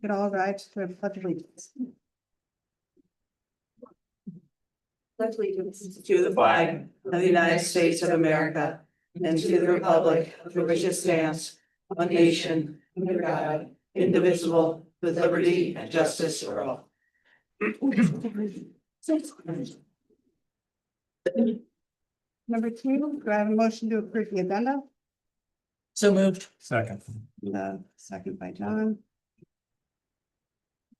Could all rise to the pledge of allegiance. Pledge allegiance to the flag of the United States of America and to the republic for which it stands, one nation, under God, indivisible, with liberty and justice for all. Number 2, do I have a motion to approve the agenda? So moved. Second. Second by John.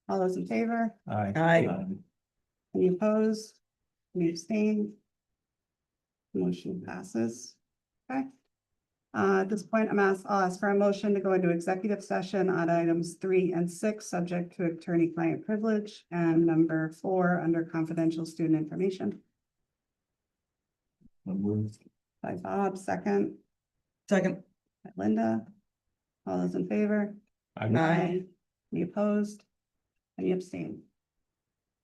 All those in favor? Aye. Aye. Any opposed? Any abstain? Motion passes. Okay. At this point, I'll ask for a motion to go into executive session on items 3 and 6, subject to attorney-client privilege, and number 4 under confidential student information. By Bob, second. Second. By Linda. All those in favor? Aye. Any opposed? Any abstain?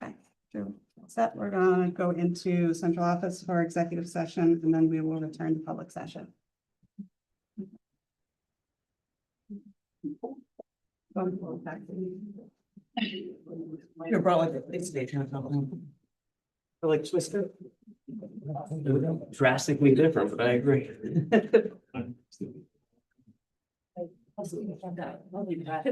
Okay, so that's that. We're gonna go into central office for executive session, and then we will return to public session. You're probably the big stage or something. Like Twister. Drastically different, but I agree. I'll leave that.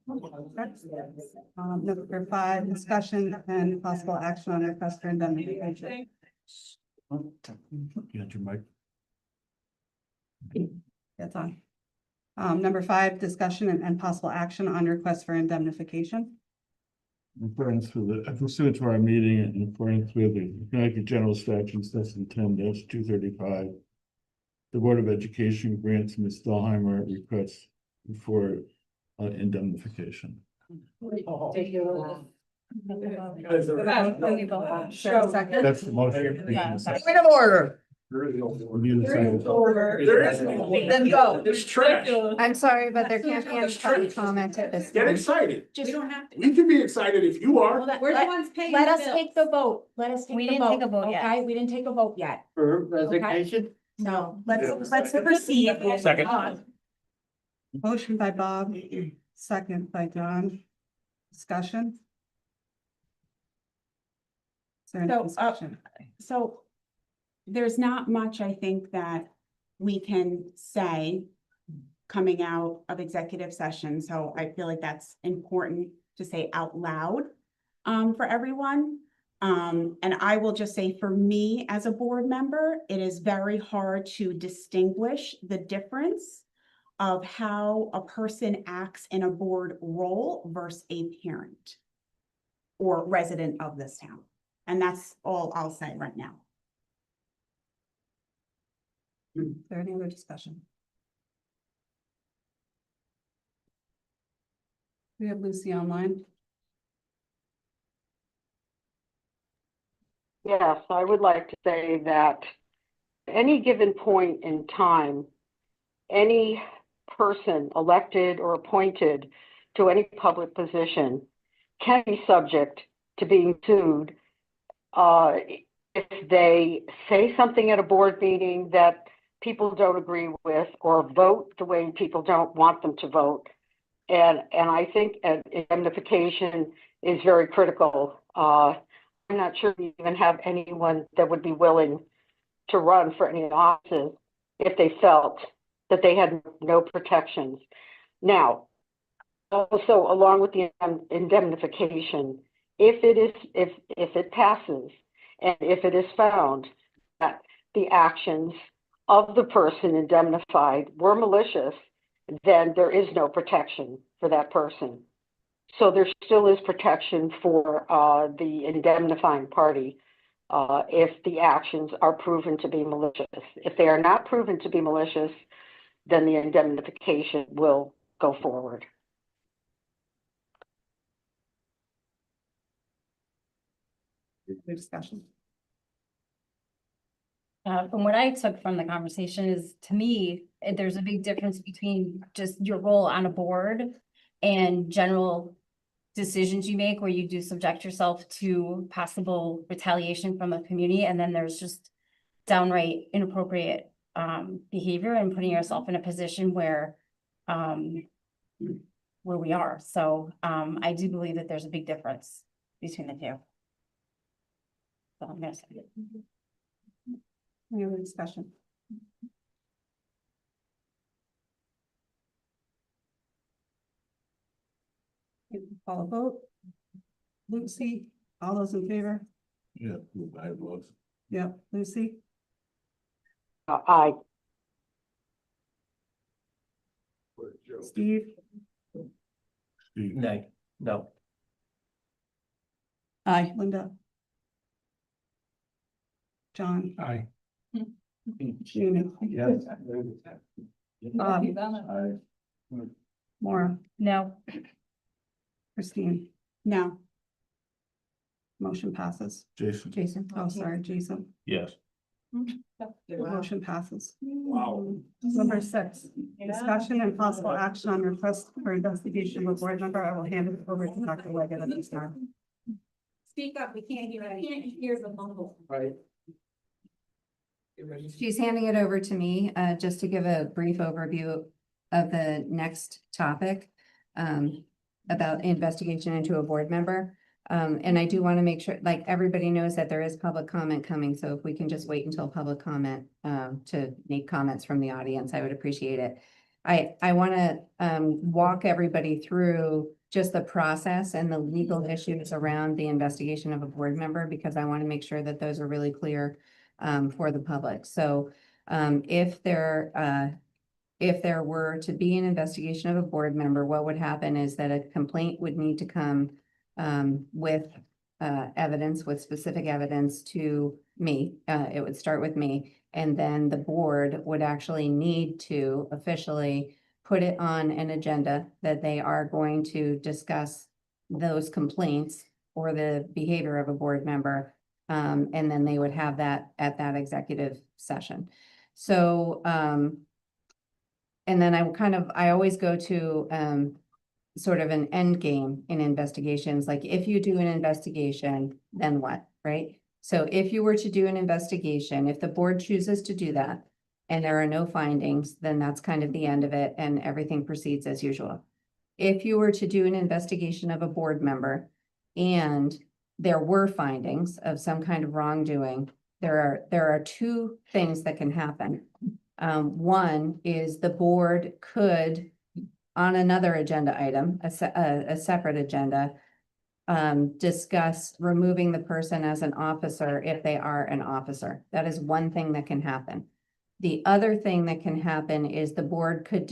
Number 5, discussion and possible action on request for indemnification. Get your mic. That's on. Number 5, discussion and possible action on request for indemnification. According to the, pursuant to our meeting and according to the Connecticut General Statute, section 10-235. The Board of Education grants Ms. Dahlheimer requests for indemnification. Sure, second. That's the motion. Point of order. We need a second. Then go. It's trash. I'm sorry, but there can't be any public comment at this Get time. excited. Just We can be excited if you are. We're the ones paying. Let us take the vote. Let us take We the didn't take a vote, vote yet. okay? We didn't take a vote yet. For resignation? No, Yeah. let's proceed. Second. Motion by Bob, second by John. Discussion. Is there any So, discussion? So there's not much, I think, that we can say coming out of executive session. So I feel like that's important to say out loud for everyone. And I will just say for me as a board member, it is very hard to distinguish the difference of how a person acts in a board role versus a parent or resident of this town. And that's all I'll say right now. Is there any other discussion? We have Lucy online. Yes, I would like to say that at any given point in time, any person elected or appointed to any public position can be subject to being sued if they say something at a board meeting that people don't agree with or vote the way people don't want them to vote. And I think indemnification is very critical. I'm not sure we even have anyone that would be willing to run for any offices if they felt that they had no protections. Now, also along with the indemnification, if it passes and if it is found that the actions of the person indemnified were malicious, then there is no protection for that person. So there still is protection for the indemnifying party if the actions are proven to be malicious. If they are not proven to be malicious, then the indemnification will go forward. Any discussion? From what I took from the conversation is, to me, there's a big difference between just your role on a board and general decisions you make where you do subject yourself to possible retaliation from the community. And then there's just downright inappropriate behavior and putting yourself in a position where we are. So I do believe that there's a big difference between the two. So I'm gonna say it. Any other discussion? Call a vote. Lucy, all those in favor? Yeah, I was. Yep, Lucy, Aye. Steve, Steve. Nay, no. aye, Linda. John, Aye. Gina, Yes. Maura, No. Christine, No. motion passes. Jason. Jason, oh, sorry, Jason, Yes. motion passes. Wow. Number 6, discussion and possible action on request for investigation of a board member. I will hand it over to Dr. Leggett at this time. Speak up, we can't hear the mumble. Right. She's handing it over to me, just to give a brief overview of the next topic, about investigation into a board member. And I do want to make sure, like, everybody knows that there is public comment coming, so if we can just wait until public comment, to make comments from the audience, I would appreciate it. I want to walk everybody through just the process and the legal issues around the investigation of a board member, because I want to make sure that those are really clear for the public. So if there were to be an investigation of a board member, what would happen is that a complaint would need to come with evidence, with specific evidence to me. It would start with me. And then the board would actually need to officially put it on an agenda that they are going to discuss those complaints or the behavior of a board member. And then they would have that at that executive session. So, and then I always go to sort of an end game in investigations. Like if you do an investigation, then what, right? So if you were to do an investigation, if the board chooses to do that and there are no findings, then that's kind of the end of it and everything proceeds as usual. If you were to do an investigation of a board member and there were findings of some kind of wrongdoing, there are two things that can happen. One is the board could, on another agenda item, a separate agenda, discuss removing the person as an officer if they are an officer. That is one thing that can happen. The other thing that can happen is the board could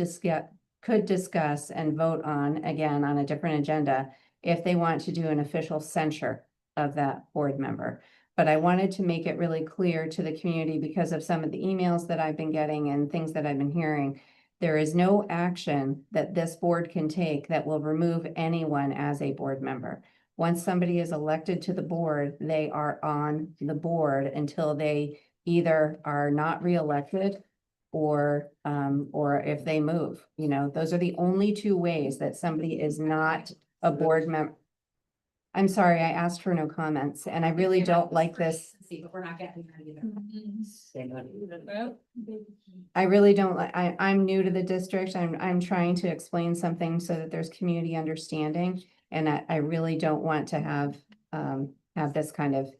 discuss and vote on, again, on a different agenda, if they want to do an official censure of that board member. But I wanted to make it really clear to the community because of some of the emails that I've been getting and things that I've been hearing. There is no action that this board can take that will remove anyone as a board member. Once somebody is elected to the board, they are on the board until they either are not reelected or if they move. You know, those are the only two ways that somebody is not a board member. I'm sorry, I asked for no comments, and I really don't like this. But we're not getting that either. I really don't like, I'm new to the district. I'm trying to explain something so that there's community understanding. And I really don't want to have this kind of.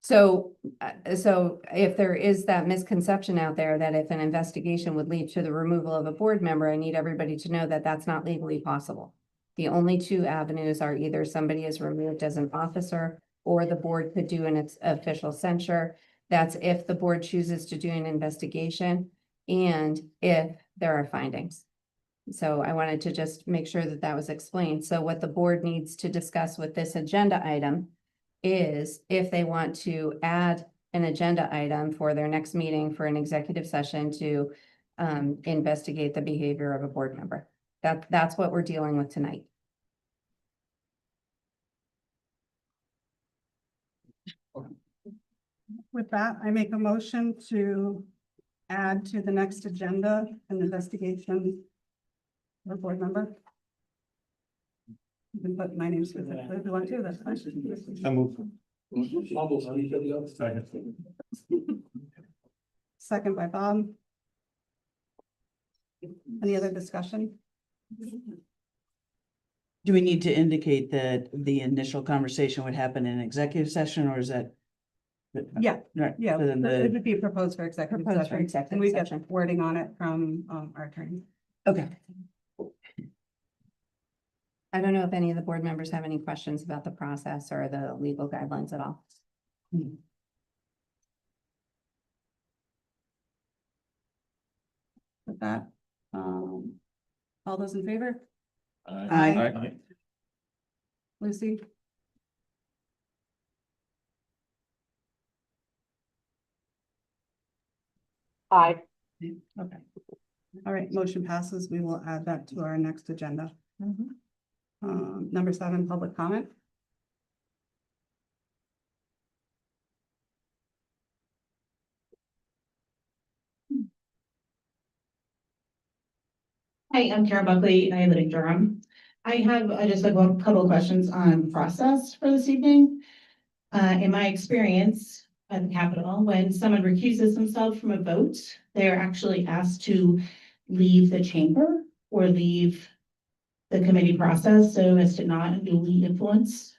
So if there is that misconception out there that if an investigation would lead to the removal of a board member, I need everybody to know that that's not legally possible. The only two avenues are either somebody is removed as an officer or the board could do an official censure. That's if the board chooses to do an investigation and if there are findings. So I wanted to just make sure that that was explained. So what the board needs to discuss with this agenda item is if they want to add an agenda item for their next meeting for an executive session to investigate the behavior of a board member. That's what we're dealing with tonight. With that, I make a motion to add to the next agenda an investigation of a board member. You can put my name specifically if you want to, that's fine. I move. Second by Bob. Any other discussion? Do we need to indicate that the initial conversation would happen in executive session, or is that? Yeah, Right. yeah, So then it the, would be proposed for executive Proposed for session, executive and we get session. wording on it from our attorney. okay. I don't know if any of the board members have any questions about the process or the legal guidelines at all. With that, all those in favor? Aye. Lucy? Aye. Okay. All right, motion passes. We will add that to our next agenda. Number 7, public comment. Hi, I'm Karen Buckley, and I live in Durham. I have just a couple of questions on process for this evening. In my experience at the Capitol, when someone recuses themselves from a vote, they are actually asked to leave the chamber or leave the committee process so as to not unduly influence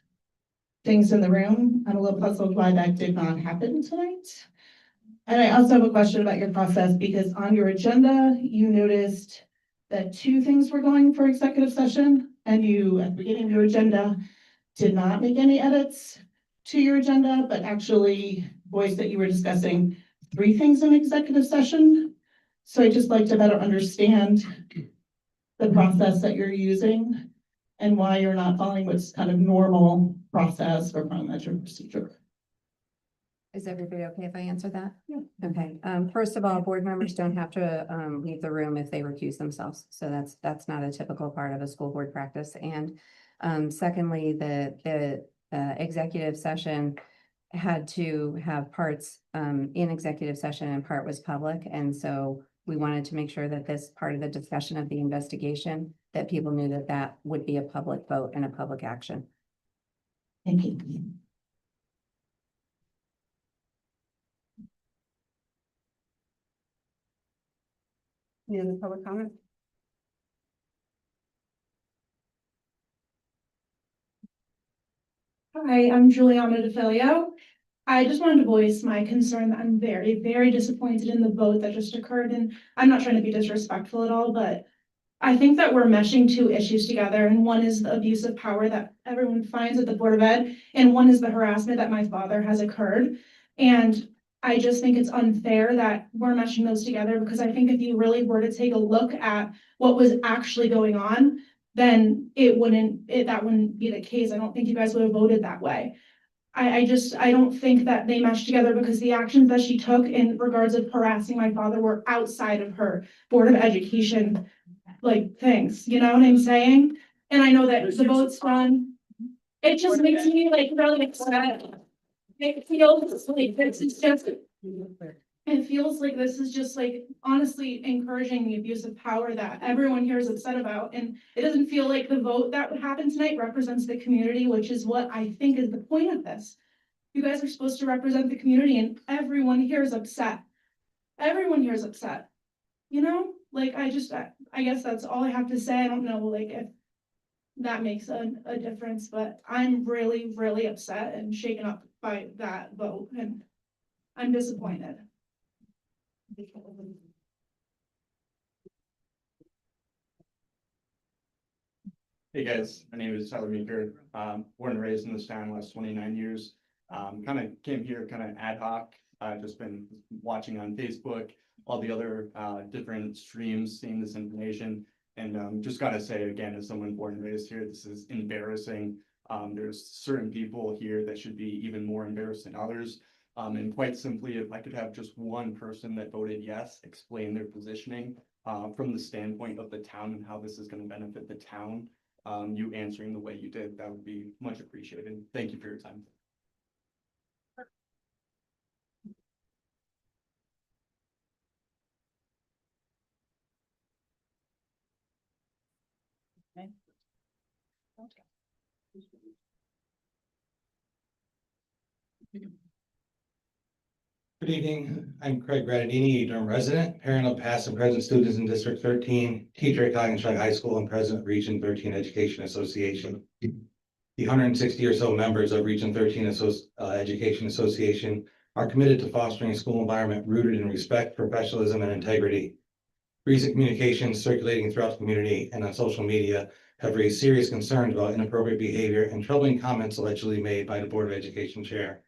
things in the room. I'm a little puzzled why that did not happen tonight. And I also have a question about your process, because on your agenda, you noticed that two things were going for executive session, and you, at the beginning of your agenda, did not make any edits to your agenda, but actually voiced that you were discussing three things in executive session. So I'd just like to better understand the process that you're using and why you're not following what's kind of normal process for parliamentary procedure. Is everybody okay if I answer that? Yeah. Okay, first of all, board members don't have to leave the room if they recuse themselves. So that's not a typical part of a school board practice. And secondly, the executive session had to have parts in executive session and part was public. And so we wanted to make sure that this part of the discussion of the investigation, that people knew that that would be a public vote and a public action. Thank you. Any other public comment? Hi, I'm Juliana DeFilio. I just wanted to voice my concern that I'm very, very disappointed in the vote that just occurred. And I'm not trying to be disrespectful at all, but I think that we're meshing two issues together. And one is the abuse of power that everyone finds at the Board of Ed, and one is the harassment that my father has occurred. And I just think it's unfair that we're meshing those together, because I think if you really were to take a look at what was actually going on, then that wouldn't be the case. I don't think you guys would have voted that way. I don't think that they meshed together, because the actions that she took in regards of harassing my father were outside of her Board of Education, like, things, you know what I'm saying? And I know that the vote's done. It just makes me like really upset. It feels like this is just, it feels like this is just like honestly encouraging the abuse of power that everyone here is upset about. And it doesn't feel like the vote that would happen tonight represents the community, which is what I think is the point of this. You guys are supposed to represent the community, and everyone here is upset. Everyone here is upset. You know, like I guess that's all I have to say. I don't know like if that makes a difference, but I'm really, really upset and shaken up by that vote, and I'm disappointed. Hey guys, my name is Tyler Meeker. Born and raised in this town last 29 years. Kind of came here kind of ad hoc. I've just been watching on Facebook, all the other different streams, seeing this information. And just gotta say again, as someone born and raised here, this is embarrassing. There's certain people here that should be even more embarrassed than others. And quite simply, if I could have just one person that voted yes, explain their positioning from the standpoint of the town and how this is going to benefit the town. You answering the way you did, that would be much appreciated. Thank you for your time. Good evening, I'm Craig Gradadini, Durham resident, parent of past and present students in District 13, teacher at Cognition High School, and president of Region 13 Education Association. The 160 or so members of Region 13 Education Association are committed to fostering a school environment rooted in respect, professionalism, and integrity. Recent communications circulating throughout the community and on social media have raised serious concerns about inappropriate behavior and troubling comments allegedly made by the Board of Education chair.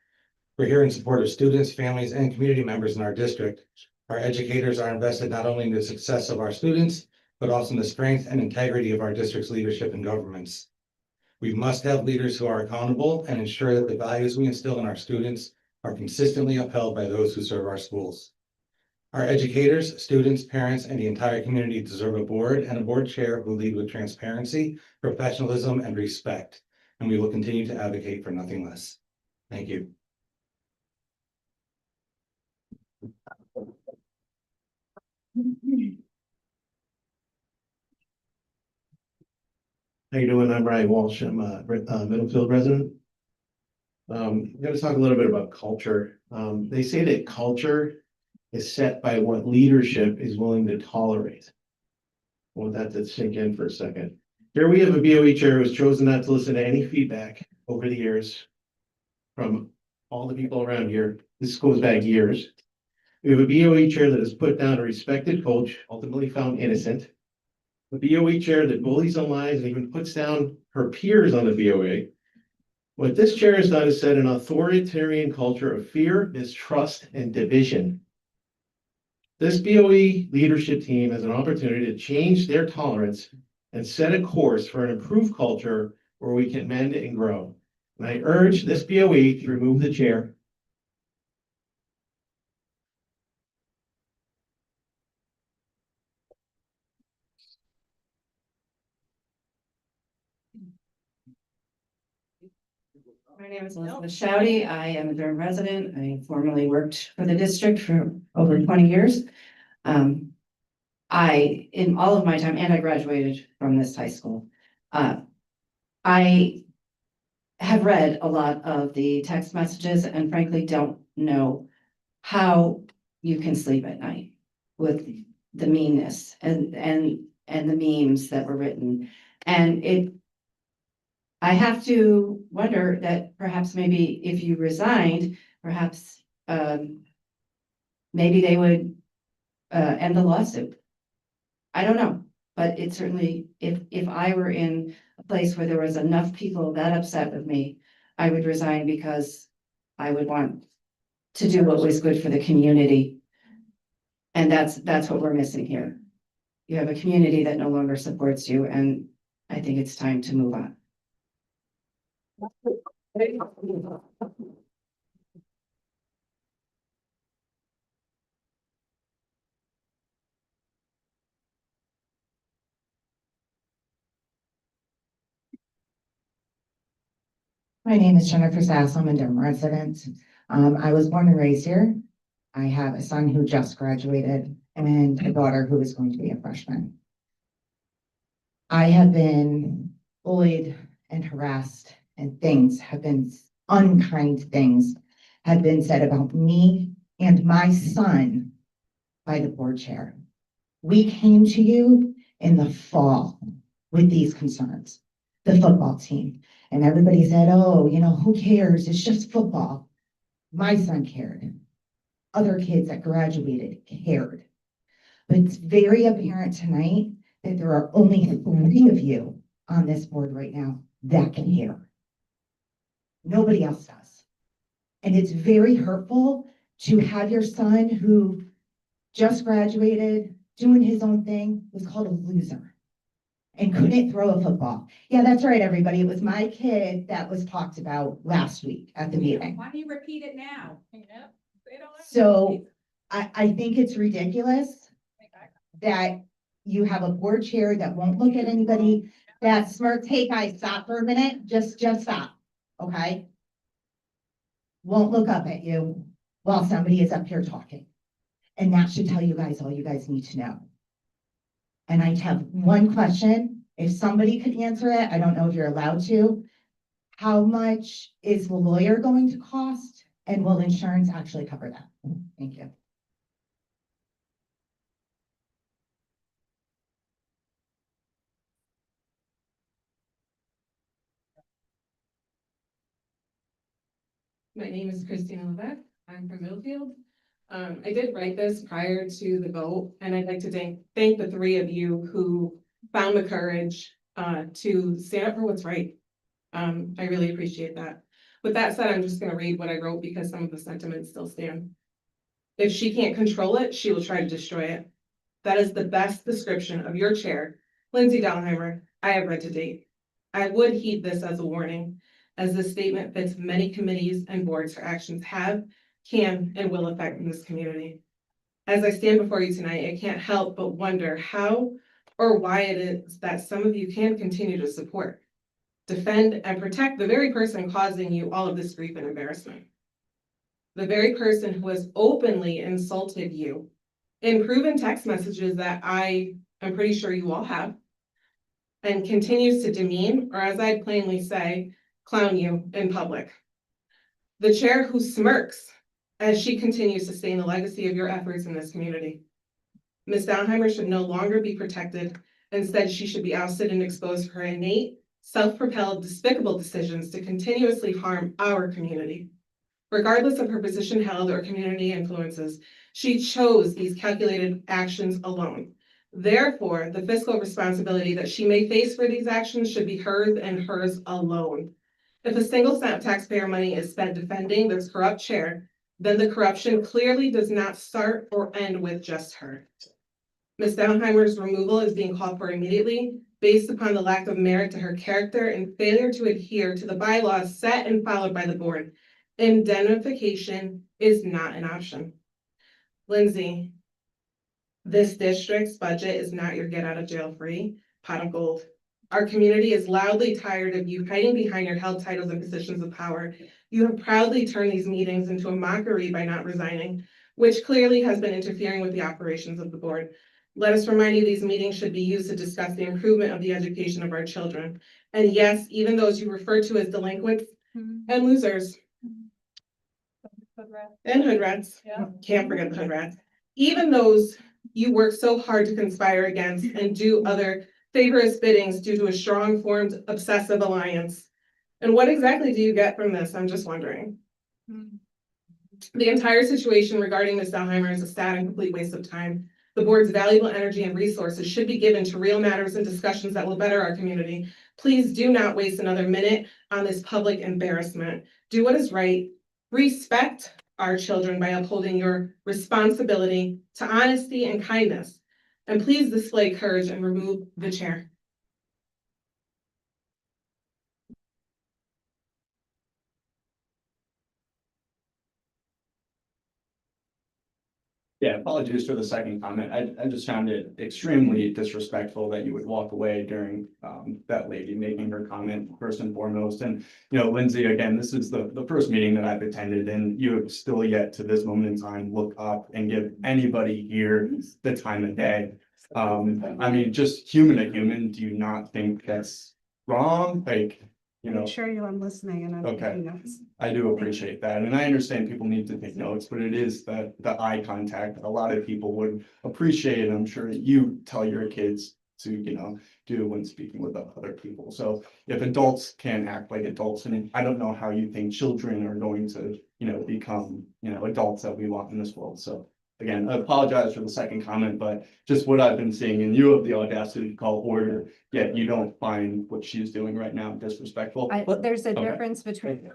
We're here in support of students, families, and community members in our district. Our educators are invested not only in the success of our students, but also in the strength and integrity of our district's leadership and governments. We must have leaders who are accountable and ensure that the values we instill in our students are consistently upheld by those who serve our schools. Our educators, students, parents, and the entire community deserve a board and a board chair who lead with transparency, professionalism, and respect, and we will continue to advocate for nothing less. Thank you. How you doing? I'm Ryan Walsh. I'm a Middlefield resident. I'm going to talk a little bit about culture. They say that culture is set by what leadership is willing to tolerate. I want that to sink in for a second. Here we have a BOE chair who's chosen not to listen to any feedback over the years from all the people around here. This goes back years. We have a BOE chair that has put down a respected coach, ultimately found innocent. A BOE chair that bullies and lies and even puts down her peers on the BOA. What this chair has done is set an authoritarian culture of fear, mistrust, and division. This BOE leadership team has an opportunity to change their tolerance and set a course for an improved culture where we can mend and grow. And I urge this BOE to remove the chair. My name is Elizabeth Shouty. I am a Durham resident. I formerly worked for the district for over 20 years. In all of my time, and I graduated from this high school. I have read a lot of the text messages and frankly don't know how you can sleep at night with the meanness and the memes that were written. And I have to wonder that perhaps maybe if you resigned, perhaps maybe they would end the lawsuit. I don't know, but it certainly, if I were in a place where there was enough people that upset with me, I would resign because I would want to do what was good for the community. And that's what we're missing here. You have a community that no longer supports you, and I think it's time to move on. My name is Jennifer Sass. I'm a Durham resident. I was born and raised here. I have a son who just graduated and a daughter who is going to be a freshman. I have been bullied and harassed, and unkind things have been said about me and my son by the board chair. We came to you in the fall with these concerns, the football team. And everybody said, oh, who cares? It's just football. My son cared. Other kids that graduated cared. But it's very apparent tonight that there are only 3 of you on this board right now that can care. Nobody else does. And it's very hurtful to have your son who just graduated, doing his own thing, was called a loser and couldn't throw a football. Yeah, that's right, everybody. It was my kid that was talked about last week at the meeting. Why do you repeat it now? So I think it's ridiculous that you have a board chair that won't look at anybody, that smirks. Hey guys, stop for a minute. Just stop, okay? Won't look up at you while somebody is up here talking. And that should tell you guys all you guys need to know. And I have one question. If somebody could answer it, I don't know if you're allowed to. How much is the lawyer going to cost? And will insurance actually cover that? Thank you. My name is Christina Levesque. I'm from Middlefield. I did write this prior to the vote, and I'd like to thank the 3 of you who found the courage to stand up for what's right. I really appreciate that. With that said, I'm just going to read what I wrote because some of the sentiments still stand. If she can't control it, she will try to destroy it. That is the best description of your chair, Lindsay Dahlheimer, I have read to date. I would heed this as a warning, as this statement fits many committees and boards her actions have, can, and will affect in this community. As I stand before you tonight, I can't help but wonder how or why it is that some of you can continue to support, defend, and protect the very person causing you all of this grief and embarrassment. The very person who has openly insulted you in proven text messages that I am pretty sure you all have, and continues to demean, or as I'd plainly say, clown you in public. The chair who smirks as she continues to stain the legacy of your efforts in this community. Ms. Dahlheimer should no longer be protected. Instead, she should be ousted and exposed for her innate, self-propelled, despicable decisions to continuously harm our community. regardless of her position held or community influences. She chose these calculated actions alone. Therefore, the fiscal responsibility that she may face for these actions should be hers and hers alone. If a single cent of taxpayer money is spent defending this corrupt chair, then the corruption clearly does not start or end with just her. Ms. Dahlheimer's removal is being called for immediately based upon the lack of merit to her character and failure to adhere to the bylaws set and followed by the board. Indemnification is not an option. Lindsay, this district's budget is not your get out of jail free pot of gold. Our community is loudly tired of you hiding behind your held titles and positions of power. You have proudly turned these meetings into a mockery by not resigning, which clearly has been interfering with the operations of the board. Let us remind you these meetings should be used to discuss the improvement of the education of our children. And yes, even those you refer to as delinquents and losers. And hood rats. Yeah. Can't forget the hood rats. Even those you work so hard to conspire against and do other favorite biddings due to a strong formed obsessive alliance. And what exactly do you get from this? I'm just wondering. The entire situation regarding Ms. Dahlheimer is a sad and complete waste of time. The board's valuable energy and resources should be given to real matters and discussions that will better our community. Please do not waste another minute on this public embarrassment. Do what is right. Respect our children by upholding your responsibility to honesty and kindness. And please display courage and remove the chair. Yeah, apologies for the second comment. I just found it extremely disrespectful that you would walk away during that lady making her comment first and foremost. And, you know, Lindsay, again, this is the first meeting that I've attended, and you have still yet to this moment in time look up and give anybody here the time of day. I mean, just human to human, do you not think that's wrong? Like, you know. I assure you I'm listening and I'm Okay. taking notes. I do appreciate that, and I understand people need to take notes, but it is the eye contact that a lot of people would appreciate. I'm sure you tell your kids to, you know, do when speaking with other people. So if adults can act like adults, and I don't know how you think children are going to, you know, become, you know, adults that we want in this world. So again, I apologize for the second comment, but just what I've been seeing, and you have the audacity to call order, yet you don't find what she's doing right now disrespectful. There's a Okay. difference between.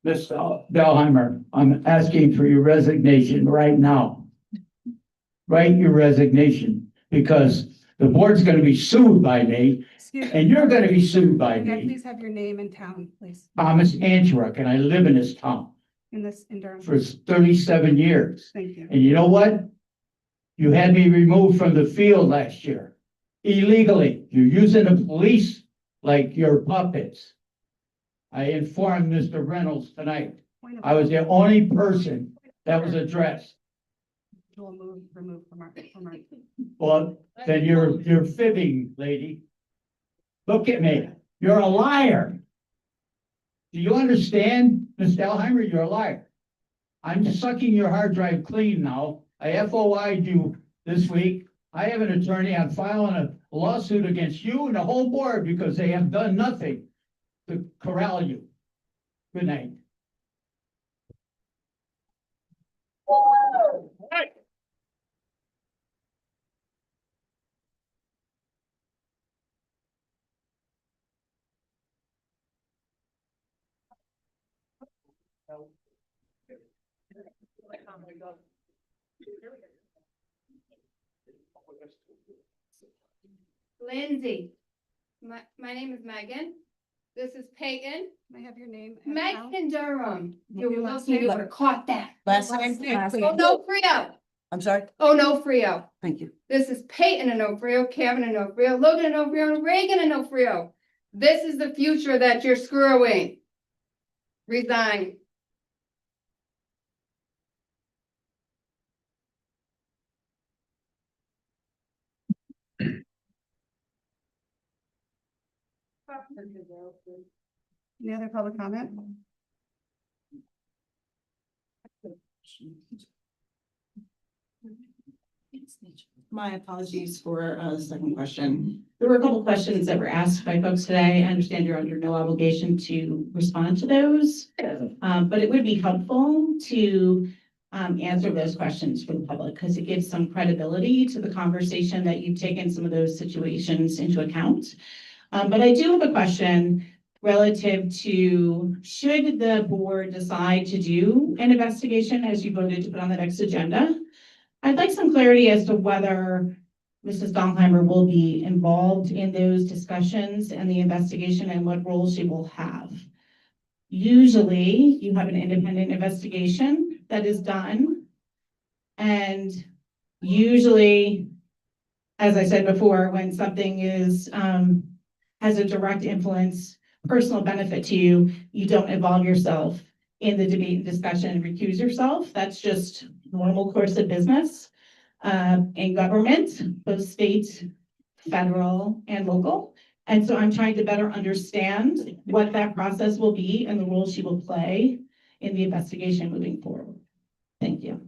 Ms. Dahlheimer, I'm asking for your resignation right now. Write your resignation, because the board's gonna be sued by me, Excuse me. and you're gonna be sued by Can I me. please have your name and town, please, Thomas Antwerk, and I live in this town in Durham? for 37 years. Thank you. And you know what? You had me removed from the field last year illegally. You're using the police like your puppets. I informed Mr. Reynolds tonight. I was the only person that was addressed. We'll remove from our. Well, then you're fibbing, lady. Look at me. You're a liar. Do you understand, Ms. Dahlheimer? You're a liar. I'm sucking your hard drive clean now. I FOI'd you this week. I have an attorney. I'm filing a lawsuit against you and the whole board because they have done nothing to corral you. Good night. Lindsay, my name is Megan. This is Peyton. May I have your name? Megan Durham. You Your were last lucky name? to have caught that. Last name? Oh, no, Frio. I'm sorry? Oh, no, Frio. Thank you. This is Peyton and Ofrio, Kevin and Ofrio, Logan and Ofrio, and Reagan and Ofrio. This is the future that you're screwing. Resign. Any other public comment? My apologies for the second question. There were a couple questions that were asked by folks today. I understand you're under no obligation to respond to those. But it would be helpful to answer those questions for the public because it gives some credibility to the conversation that you've taken some of those situations into account. But I do have a question relative to, should the board decide to do an investigation as you voted to put on the next agenda? I'd like some clarity as to whether Mrs. Dahlheimer will be involved in those discussions and the investigation and what role she will have. Usually you have an independent investigation that is done. And usually, as I said before, when something is, has a direct influence, personal benefit to you, you don't involve yourself in the debate and discussion and recuse yourself. That's just normal course of business in government, both state, federal, and local. And so I'm trying to better understand what that process will be and the role she will play in the investigation moving forward. Thank you.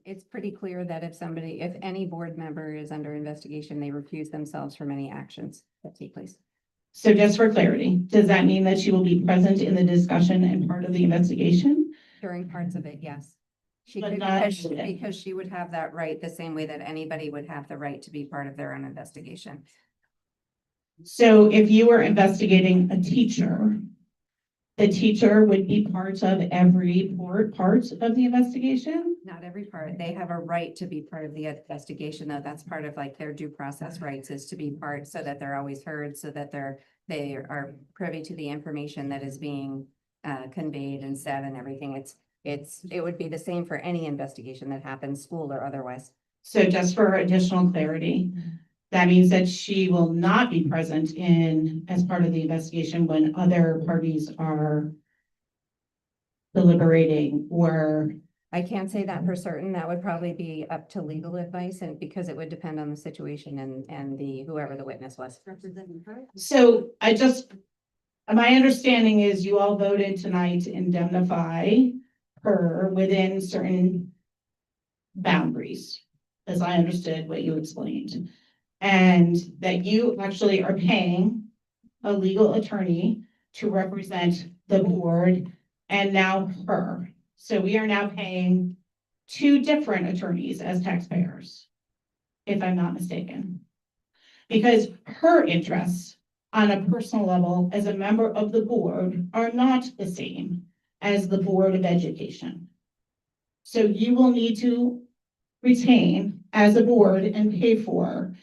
It's pretty clear that if any board member is under investigation, they recuse themselves from any actions that take place. So just for clarity, does that mean that she will be present in the discussion and part of the investigation? During parts of it, yes. She But could, not- because she would have that right, the same way that anybody would have the right to be part of their own investigation. So if you were investigating a teacher, the teacher would be part of every part of the investigation? Not every part. They have a right to be part of the investigation, though. That's part of like their due process rights, is to be part so that they're always heard, so that they are privy to the information that is being conveyed and said and everything. It would be the same for any investigation that happens, school or otherwise. So just for additional clarity, that means that she will not be present as part of the investigation when other parties are deliberating or. I can't say that for certain. That would probably be up to legal advice, and because it would depend on the situation and whoever the witness was. So my understanding is you all voted tonight to indemnify her within certain boundaries, as I understood what you explained. And that you actually are paying a legal attorney to represent the board and now her. So we are now paying two different attorneys as taxpayers, if I'm not mistaken. Because her interests on a personal level as a member of the board are not the same as the Board of Education. So you will need to retain as a board and pay for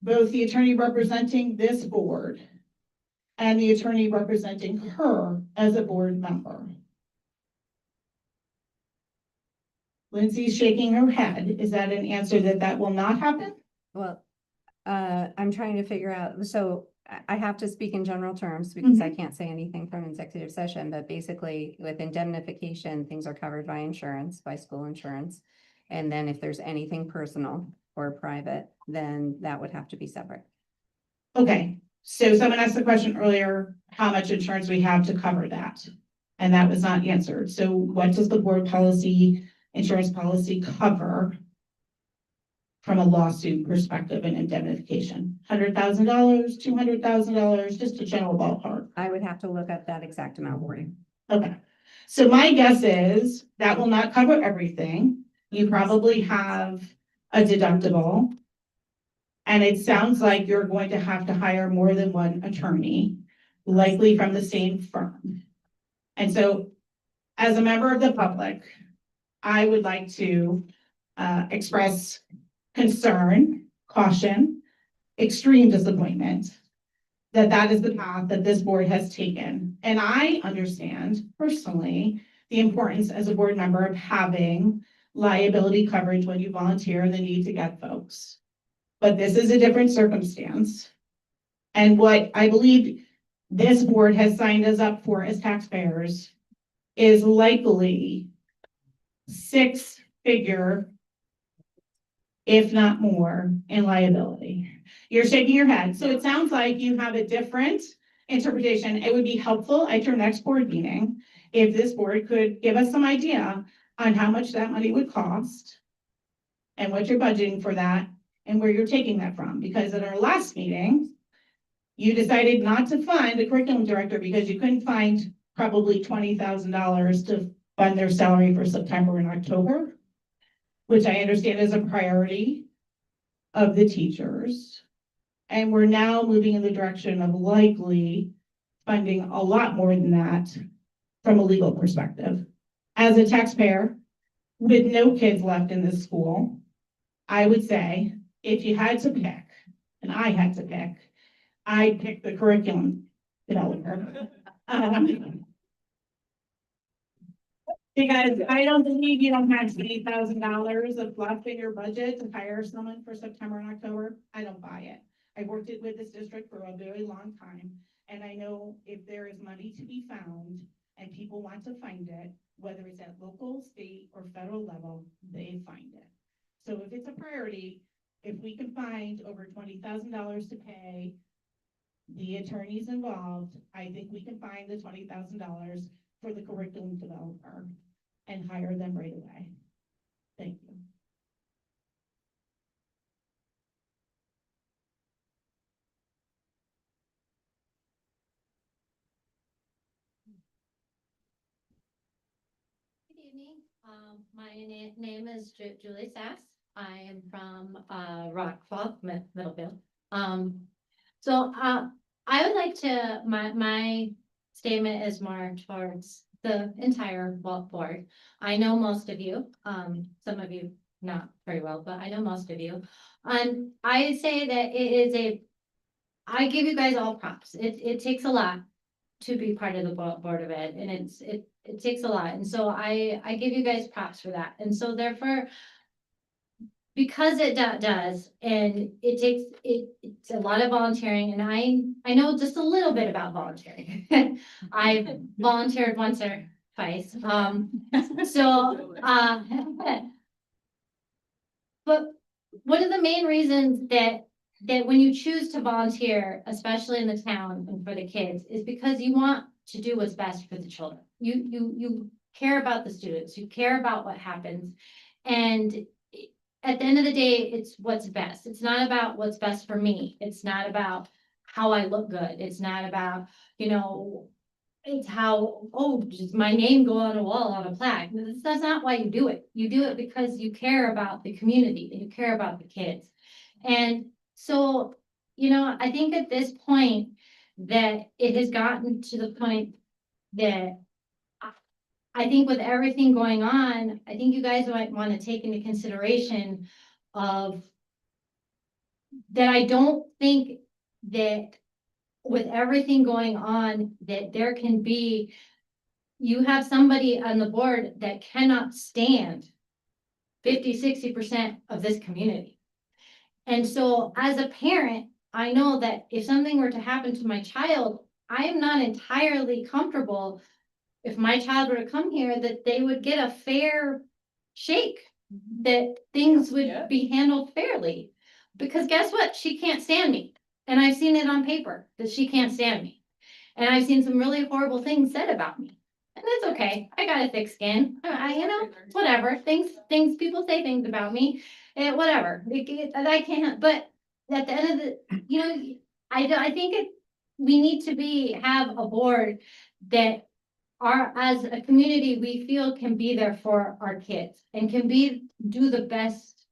both the attorney representing this board and the attorney representing her as a board member. Lindsay's shaking her head. Is that an answer that will not happen? Well, I'm trying to figure out, so I have to speak in general terms because I can't say anything from executive session, but basically with indemnification, things are covered by insurance, by school insurance. And then if there's anything personal or private, then that would have to be separate. Okay, so someone asked the question earlier, how much insurance we have to cover that? And that was not answered. So what does the board policy, insurance policy cover from a lawsuit perspective and indemnification? $100,000, $200,000, just a general ballpark. I would have to look up that exact amount for you. Okay, so my guess is that will not cover everything. You probably have a deductible. And it sounds like you're going to have to hire more than one attorney, likely from the same firm. And so as a member of the public, I would like to express concern, caution, extreme disappointment that is the path that this board has taken. And I understand personally the importance as a board member of having liability coverage when you volunteer and the need to get folks. But this is a different circumstance. And what I believe this board has signed us up for as taxpayers is likely six-figure, if not more, in liability. You're shaking your head. So it sounds like you have a different interpretation. It would be helpful at your next board meeting if this board could give us some idea on how much that money would cost and what you're budgeting for that and where you're taking that from. Because at our last meeting, you decided not to fund the curriculum director because you couldn't find probably $20,000 to fund their salary for September and October, which I understand is a priority of the teachers. And we're now moving in the direction of likely funding a lot more than that from a legal perspective. As a taxpayer with no kids left in this school, I would say if you had to pick, and I had to pick, I'd pick the curriculum developer. Because I don't believe you don't have $80,000 of fluff in your budget to hire someone for September and October. I don't buy it. I've worked it with this district for a very long time. And I know if there is money to be found and people want to find it, whether it's at local, state, or federal level, they find it. So if it's a priority, if we can find over $20,000 to pay the attorneys involved, I think we can find the $20,000 for the curriculum developer and hire them right away. Thank you. Good evening. My name is Julie Sass. I am from Rockfall, Middlefield. I would like to, my statement is more towards the entire board. I know most of you, some of you not very well, but I know most of you. And I say that it is I give you guys all props. It takes a lot to be part of the Board of Ed, and it takes a lot. And so I give you guys props for that. And so therefore, because it does, and it's a lot of volunteering, and I know just a little bit about volunteering. I've volunteered once or twice. But one of the main reasons that when you choose to volunteer, especially in the town and for the kids, is because you want to do what's best for the children. You care about the students, you care about what happens, and at the end of the day, it's what's best. It's not about what's best for me. It's not about how I look good. It's not about, it's how, does my name go on a wall on a plaque? That's not why you do it. You do it because you care about the community and you care about the kids. And so, I think at this point that it has gotten to the point that I think with everything going on, I think you guys might want to take into consideration of that. I don't think that with everything going on, that there can be, you have somebody on the board that cannot stand 50-60% of this community. And so as a parent, I know that if something were to happen to my child, I am not entirely comfortable if my child were to come here, that they would get a fair shake, that things would be handled fairly. Because guess what? She can't stand me. And I've seen it on paper that she can't stand me. And I've seen some really horrible things said about me. And that's okay. I got a thick skin. Whatever. Things people say things about me. Whatever. I can't, but at the end of the, I think we need to have a board that as a community, we feel can be there for our kids and can do the best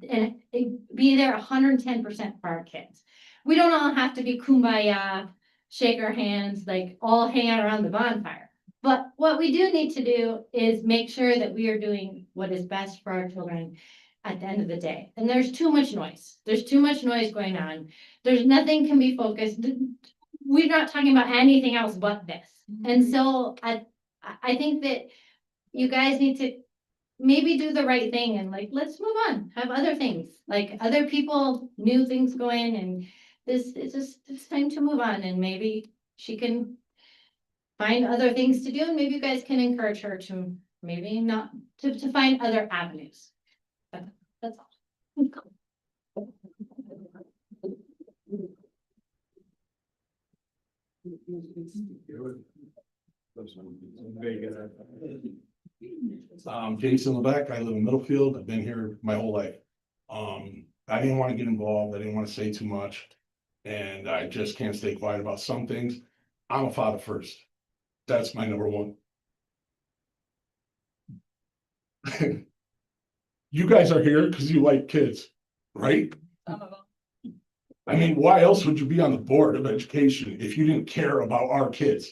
and be there 110% for our kids. We don't all have to be kumbaya, shake our hands, like all hang out around the bonfire. But what we do need to do is make sure that we are doing what is best for our children at the end of the day. And there's too much noise. There's too much noise going on. There's nothing can be focused. We're not talking about anything else but this. And so I think that you guys need to maybe do the right thing and let's move on, have other things, like other people, new things going, and it's time to move on, and maybe she can find other things to do, and maybe you guys can encourage her to maybe not to find other avenues. But that's all. Very good. Jason Levesque, I live in Middlefield. I've been here my whole life. I didn't want to get involved. I didn't want to say too much. And I just can't stay quiet about some things. I'm a father first. That's my number one. You guys are here because you like kids, right? I mean, why else would you be on the board of education if you didn't care about our kids?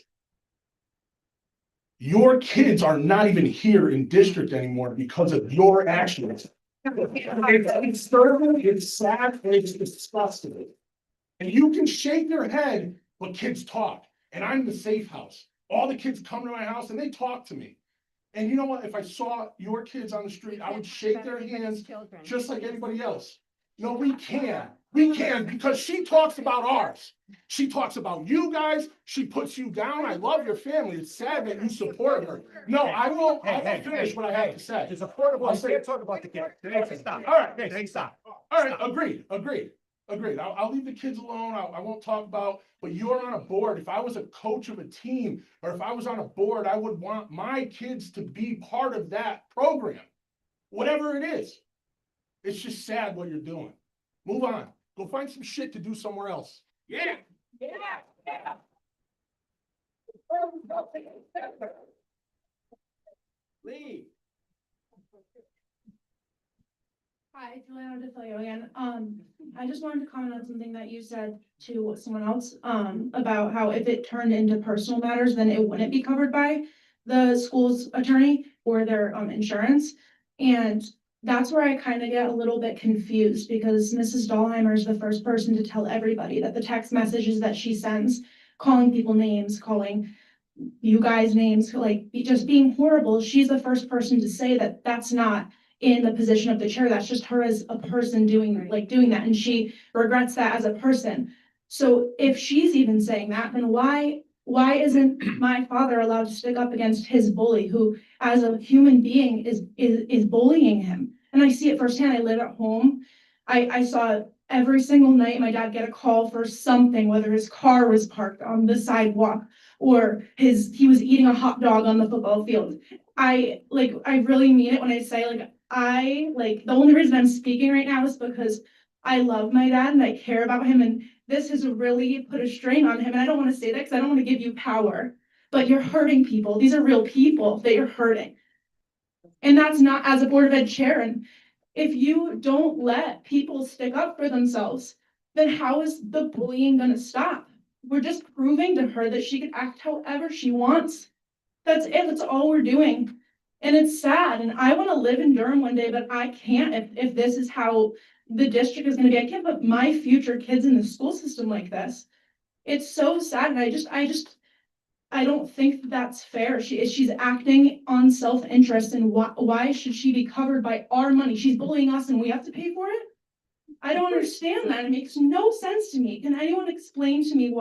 Your kids are not even here in district anymore because of your actions. It's disturbing, it's sad, and it's disgusting. And you can shake your head, but kids talk. And I'm the safe house. All the kids come to my house and they talk to me. And you know what? If I saw your kids on the street, I would shake their hands just like anybody else. No, we can. We can because she talks about ours. She talks about you guys. She puts you down. I love your family. It's sad that you support her. No, I won't. I won't finish what I have to say. It's affordable. I'll say Talk about the kid. Stop. All right. Okay, stop. All right. Agreed. I'll leave the kids alone. I won't talk about, but you're on a board. If I was a coach of a team or if I was on a board, I would want my kids to be part of that program, whatever it is. It's just sad what you're doing. Move on. Go find some shit to do somewhere else. Yeah. Leave. Hi, Juliana DeFilio again. I just wanted to comment on something that you said to someone else, about how if it turned into personal matters, then it wouldn't be covered by the school's attorney or their, insurance. And that's where I kind of get a little bit confused because Mrs. Dahlheimer is the first person to tell everybody that the text messages that she sends, calling people names, calling you guys names, like just being horrible. She's the first person to say that that's not in the position of the chair. That's just her as a person doing that. And she regrets that as a person. So if she's even saying that, then why isn't my father allowed to stick up against his bully who as a human being is bullying him? And I see it firsthand. I live at home. I saw every single night my dad get a call for something, whether his car was parked on the sidewalk or he was eating a hot dog on the football field. I really mean it when I say the only reason I'm speaking right now is because I love my dad and I care about him, and this has really put a strain on him. And I don't want to say that because I don't want to give you power, but you're hurting people. These are real people that you're hurting. And that's not as a Board of Ed chair. And if you don't let people stick up for themselves, then how is the bullying going to stop? We're just proving to her that she can act however she wants. That's it. That's all we're doing. And it's sad. And I want to live in Durham one day, but I can't if this is how the district is going to be. I can't put my future kids in the school system like this. It's so sad. And I don't think that's fair. She's acting on self-interest, and why should she be covered by our money? She's bullying us and we have to pay for it? I don't understand that. It makes no sense to me. Can anyone explain to me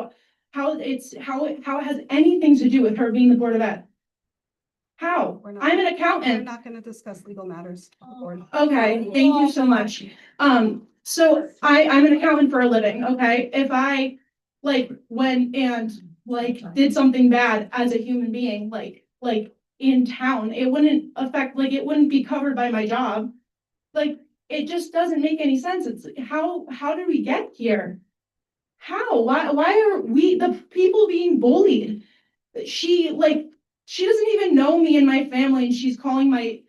how it has anything to do with her being the Board of Ed? How? I'm an accountant. We're not going to discuss legal matters. Okay, thank you so much. So I'm an accountant for a living, okay? If I went and did something bad as a human being, like in town, it wouldn't affect, it wouldn't be covered by my job. It just doesn't make any sense. It's how did we get here? How? Why are we the people being bullied? She doesn't even know me and my family, and she's calling my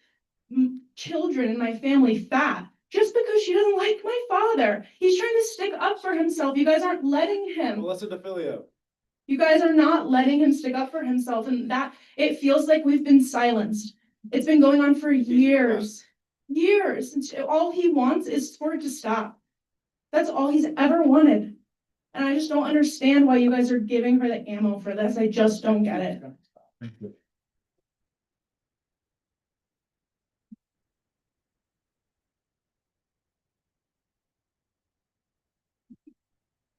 children and my family fat just because she doesn't like my father. He's trying to stick up for himself. You guys aren't letting him. Melissa DeFilio. You guys are not letting him stick up for himself, and that it feels like we've been silenced. It's been going on for years. And all he wants is for it to stop. That's all he's ever wanted. And I just don't understand why you guys are giving her the ammo for this. I just don't get it. Thank you.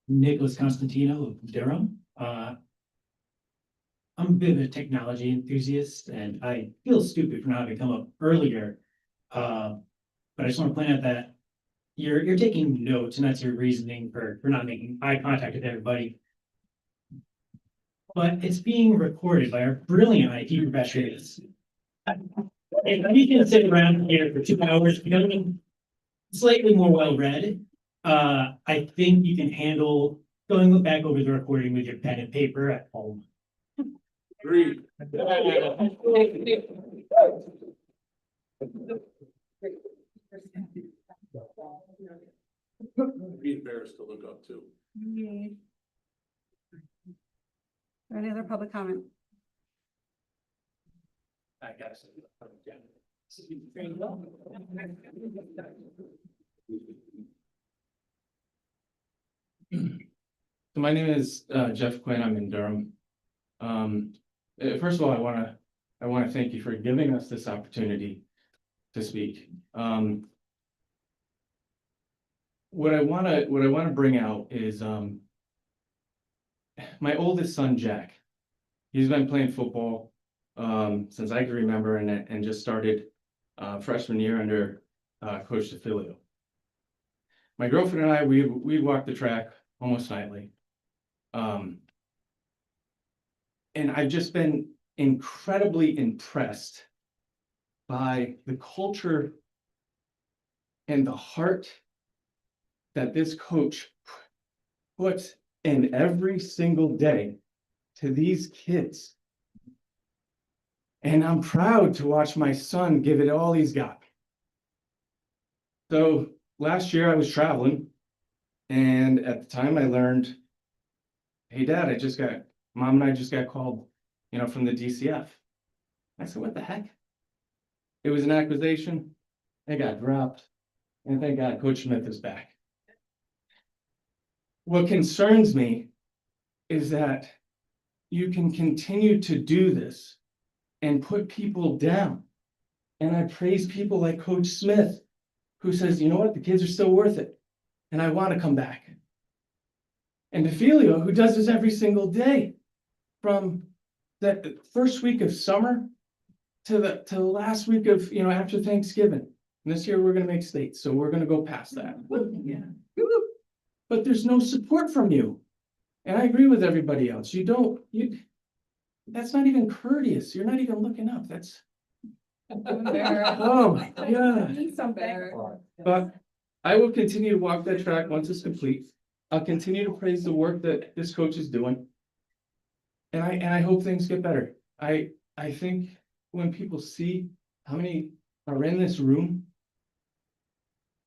Nicholas Constantino of Durham. I'm a bit of a technology enthusiast, and I feel stupid for not having come up earlier. But I just want to point out that you're taking notes, and that's your reasoning for not making eye contact with everybody. But it's being recorded by our brilliant IT professionals. If we can sit around here for 2 hours, becoming slightly more well-read, I think you can handle going back over the recording with your pen and paper at home. Agreed. Be embarrassed to look up to. Any other public comment? I guess. So my name is Jeff Quinn. I'm in Durham. First of all, I wanna thank you for giving us this opportunity to speak. What I wanna bring out is my oldest son, Jack. He's been playing football since I can remember, and just started freshman year under Coach DeFilio. My girlfriend and I, we'd walk the track almost nightly. And I've just been incredibly impressed by the culture and the heart that this coach puts in every single day to these kids. And I'm proud to watch my son give it all he's got. So last year I was traveling, and at the time I learned, hey Dad, Mom and I just got called, from the DCF. I said, what the heck? It was an accusation. It got dropped. And thank God Coach Smith is back. What concerns me is that you can continue to do this and put people down. And I praise people like Coach Smith, who says, you know what, the kids are still worth it. And I want to come back. And DeFilio, who does this every single day, from that first week of summer to the last week of, after Thanksgiving. And this year we're going to make state, so we're going to go past that. Yeah. But there's no support from you. And I agree with everybody else. That's not even courteous. You're not even looking up. That's, oh my God. But I will continue to walk that track once it's complete. I'll continue to praise the work that this coach is doing. And I hope things get better. I think when people see how many are in this room,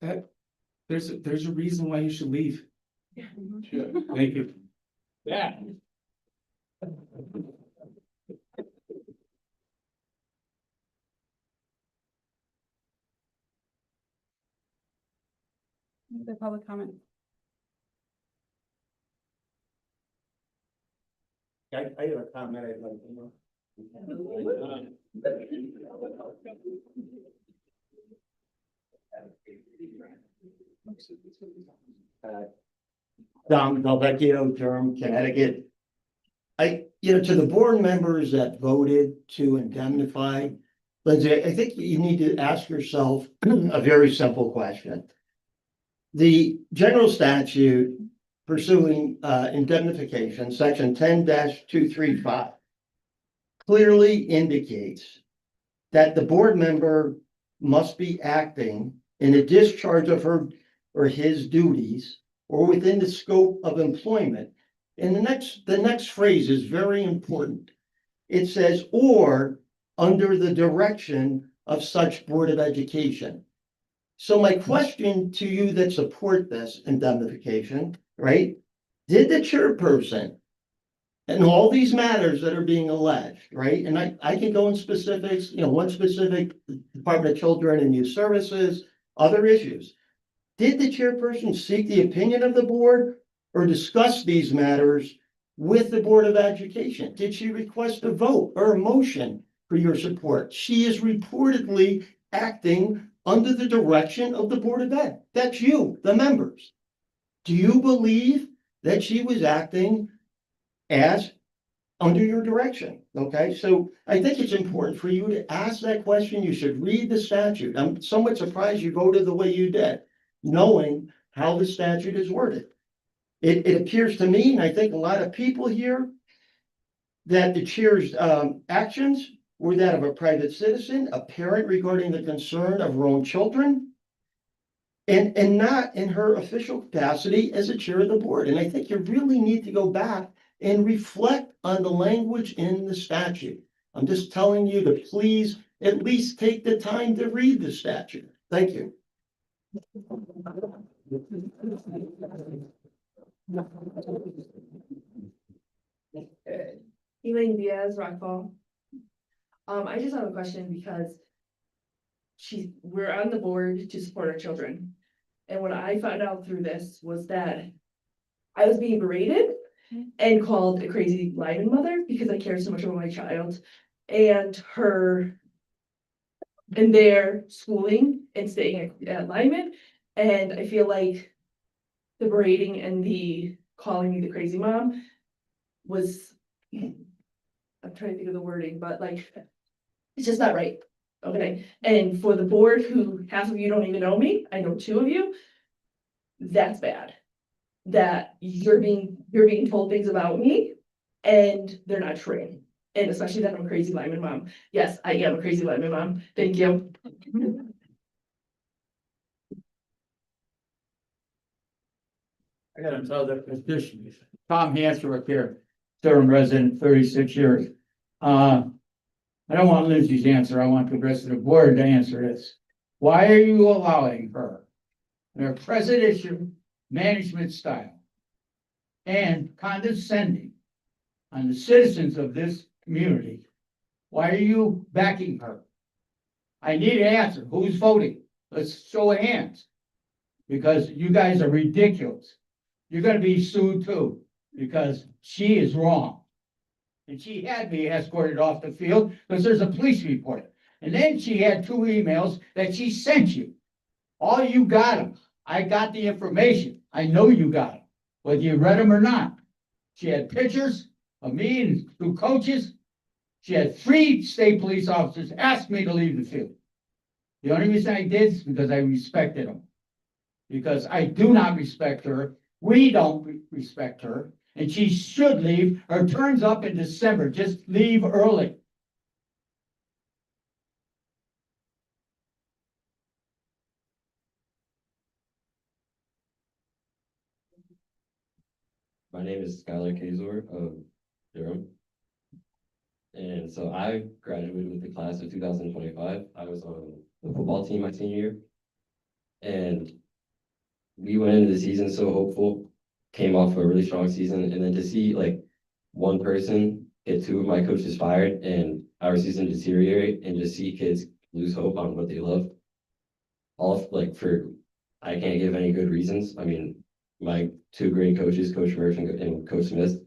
that there's a reason why you should leave. Sure. Thank you. Yeah. The public comment. I have a comment I'd like to know. Dom Delvecchio, Durham, Connecticut. To the board members that voted to indemnify, Lindsay, I think you need to ask yourself a very simple question. The general statute pursuing indemnification, section 10-235, clearly indicates that the board member must be acting in a discharge of her or his duties or within the scope of employment. And the next phrase is very important. It says, or under the direction of such Board of Education. So my question to you that support this indemnification, right? Did the chairperson and all these matters that are being alleged, right? And I can go in specifics, one specific Department of Children and Youth Services, other issues. Did the chairperson seek the opinion of the board or discuss these matters with the Board of Education? Did she request a vote or a motion for your support? She is reportedly acting under the direction of the Board of Ed. That's you, the members. Do you believe that she was acting as under your direction? Okay, so I think it's important for you to ask that question. You should read the statute. I'm somewhat surprised you voted the way you did, knowing how the statute is worded. It appears to me, and I think a lot of people here, that the chair's actions were that of a private citizen, a parent regarding the concern of her own children, and not in her official capacity as a chair of the board. And I think you really need to go back and reflect on the language in the statute. I'm just telling you to please at least take the time to read the statute. Thank you. Elaine Diaz, Rockfall. I just have a question because we're on the board to support our children. And what I found out through this was that I was being berated and called a crazy lyman mother because I care so much about my child and their schooling and staying at Lyman. And I feel like the berating and the calling me the crazy mom was, I'm trying to think of the wording, but like, it's just not right. Okay. And for the board, who half of you don't even know me, I know 2 of you, that's bad. That you're being told things about me and they're not true. And especially that I'm a crazy Lyman mom. Yes, I am a crazy Lyman mom. Thank you. I got another addition. Tom Hansworth here, Durham resident, 36 years. I don't want Lindsay's answer. I want the rest of the board to answer this. Why are you allowing her, her presidential management style and condescending on the citizens of this community? Why are you backing her? I need an answer. Who's voting? Let's show of hands. Because you guys are ridiculous. You're gonna be sued too, because she is wrong. And she had me escorted off the field because there's a police report. And then she had 2 emails that she sent you. All you got them. I got the information. I know you got them, whether you read them or not. She had pictures of me and 2 coaches. She had 3 state police officers ask me to leave the field. The only reason I did is because I respected them. Because I do not respect her. We don't respect her. And she should leave. Her turn's up in December. Just leave early. My name is Skylar Kazor of Durham. And so I graduated with the class of 2025. I was on the football team my senior year. And we went into the season so hopeful, came off a really strong season. And then to see like one person get 2 of my coaches fired and our season deteriorate and just see kids lose hope on what they love. All like I can't give any good reasons. I mean, my 2 great coaches, Coach Murphy and Coach Smith,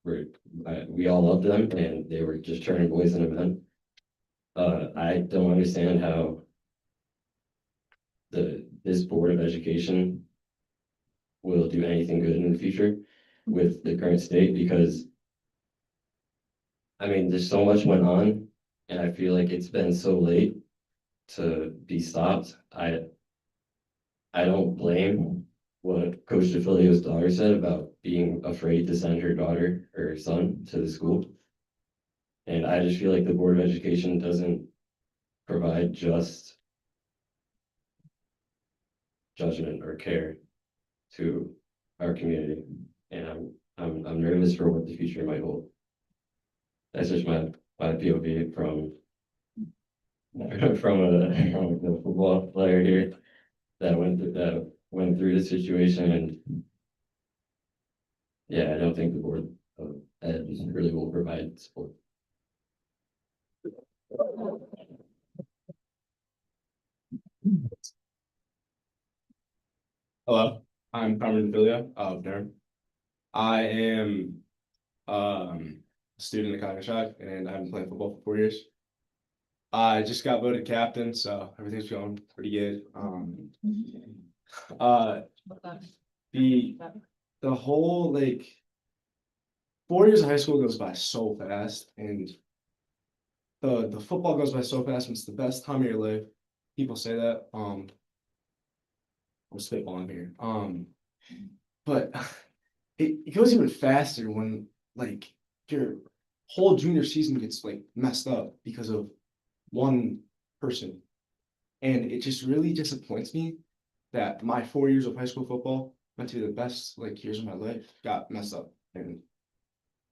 we all loved them, and they were just turning boys into men. I don't understand how this Board of Education will do anything good in the future with the current state, because I mean, there's so much went on, and I feel like it's been so late to be stopped. I don't blame what Coach DeFilio's daughter said about being afraid to send her daughter or son to the school. And I just feel like the Board of Education doesn't provide just judgment or care to our community. And I'm nervous for what the future might hold. That's just my POV from a football player here that went through the situation. And yeah, I don't think the Board of Ed really will provide support. Hello, I'm Carmen Filia of Durham. I am a student at CRHS and I've been playing football for 4 years. I just got voted captain, so everything's going pretty good. The whole like 4 years of high school goes by so fast, and the football goes by so fast, and it's the best time of your life. People say that. I'm spitballing here. But it goes even faster when like your whole junior season gets like messed up because of one person. And it just really disappoints me that my 4 years of high school football meant to be the best like years of my life got messed up. And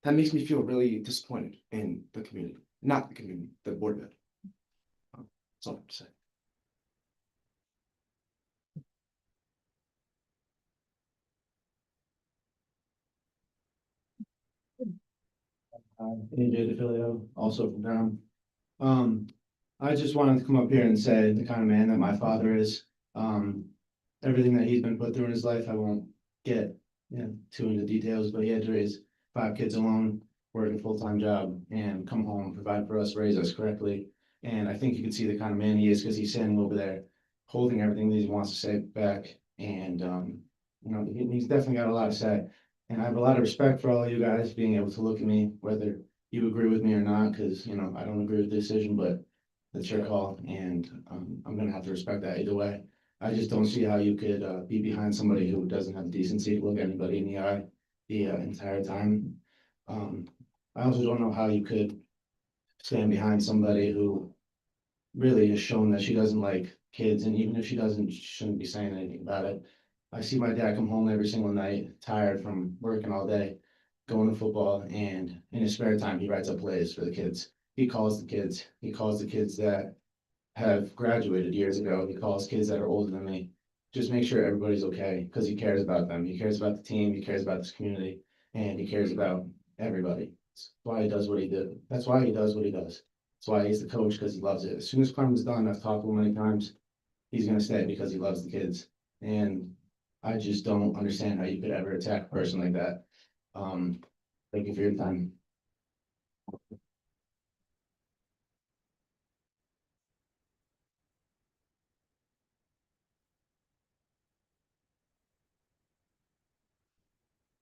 that makes me feel really disappointed in the community, not the community, the board of ed. That's all I have to say. AJ DeFilio, also from Durham. I just wanted to come up here and say the kind of man that my father is. Everything that he's been put through in his life, I won't get, too into details, but he had to raise 5 kids alone, work a full-time job, and come home, provide for us, raise us correctly. And I think you can see the kind of man he is because he's standing over there, holding everything that he wants to say back. And he's definitely got a lot to say. And I have a lot of respect for all of you guys being able to look at me, whether you agree with me or not, because I don't agree with the decision, but that's your call, and I'm gonna have to respect that either way. I just don't see how you could be behind somebody who doesn't have the decency to look anybody in the eye the entire time. I also don't know how you could stand behind somebody who really has shown that she doesn't like kids, and even if she doesn't, she shouldn't be saying anything about it. I see my dad come home every single night, tired from working all day, going to football, and in his spare time, he writes up plays for the kids. He calls the kids that have graduated years ago. He calls kids that are older than me. Just make sure everybody's okay, because he cares about them. He cares about the team, he cares about this community, and he cares about everybody. That's why he does what he did. That's why he does what he does. That's why he's the coach, because he loves it. As soon as Clem's done, I've talked to him many times, he's gonna stay because he loves the kids. And I just don't understand how you could ever attack a person like that. Thank you for your time.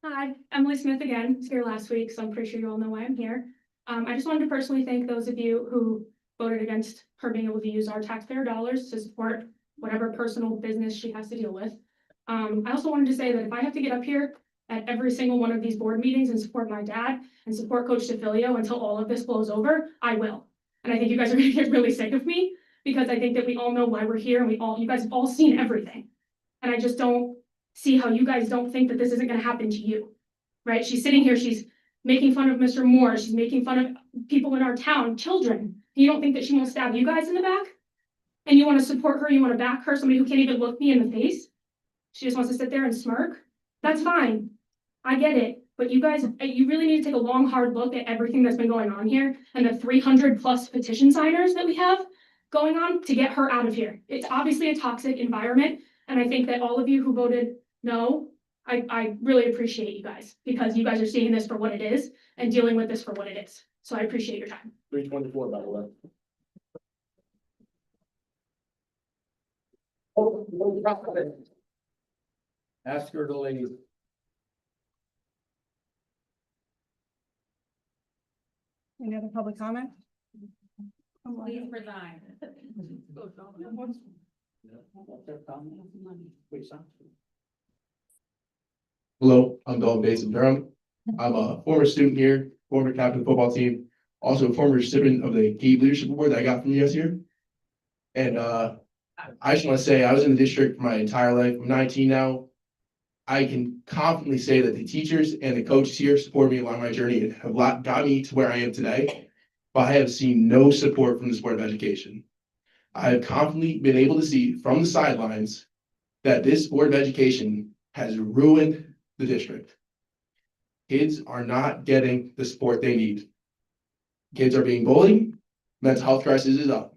Hi, Emily Smith again. I was here last week, so I'm pretty sure you all know why I'm here. I just wanted to personally thank those of you who voted against her being able to use our taxpayer dollars to support whatever personal business she has to deal with. I also wanted to say that if I have to get up here at every single one of these board meetings and support my dad and support Coach DeFilio until all of this blows over, I will. And I think you guys are gonna get really sick of me because I think that we all know why we're here and you guys have all seen everything. And I just don't see how you guys don't think that this isn't gonna happen to you, right? She's sitting here, she's making fun of Mr. Moore, she's making fun of people in our town, children. You don't think that she won't stab you guys in the back? And you wanna support her, you wanna back her, somebody who can't even look me in the face? She just wants to sit there and smirk? That's fine. I get it, but you guys, you really need to take a long, hard look at everything that's been going on here and the 300+ petition signers that we have going on to get her out of here. It's obviously a toxic environment, and I think that all of you who voted no, I really appreciate you guys because you guys are seeing this for what it is and dealing with this for what it is. So I appreciate your time. 324, by the way. Ask her to leave. Any other public comment? Please resign. Hello, I'm Dalton Bates of Durham. I'm a former student here, former captain of the football team, also a former recipient of the Key Leadership Award that I got from you guys here. And I just want to say I was in the district for my entire life. I'm 19 now. I can confidently say that the teachers and the coaches here support me along my journey and have got me to where I am today. But I have seen no support from the Board of Education. I have confidently been able to see from the sidelines that this Board of Education has ruined the district. Kids are not getting the support they need. Kids are being bullied. Mental health crisis is up.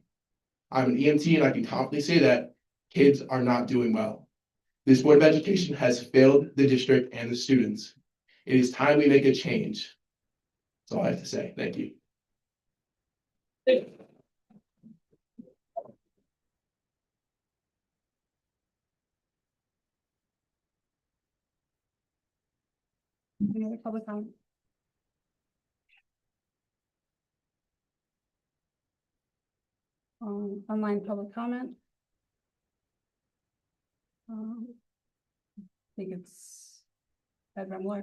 I'm an EMT and I can confidently say that kids are not doing well. This Board of Education has failed the district and the students. It is time we make a change. That's all I have to say. Thank you. Any other public comment? Online public comment? I think it's Ed Remler.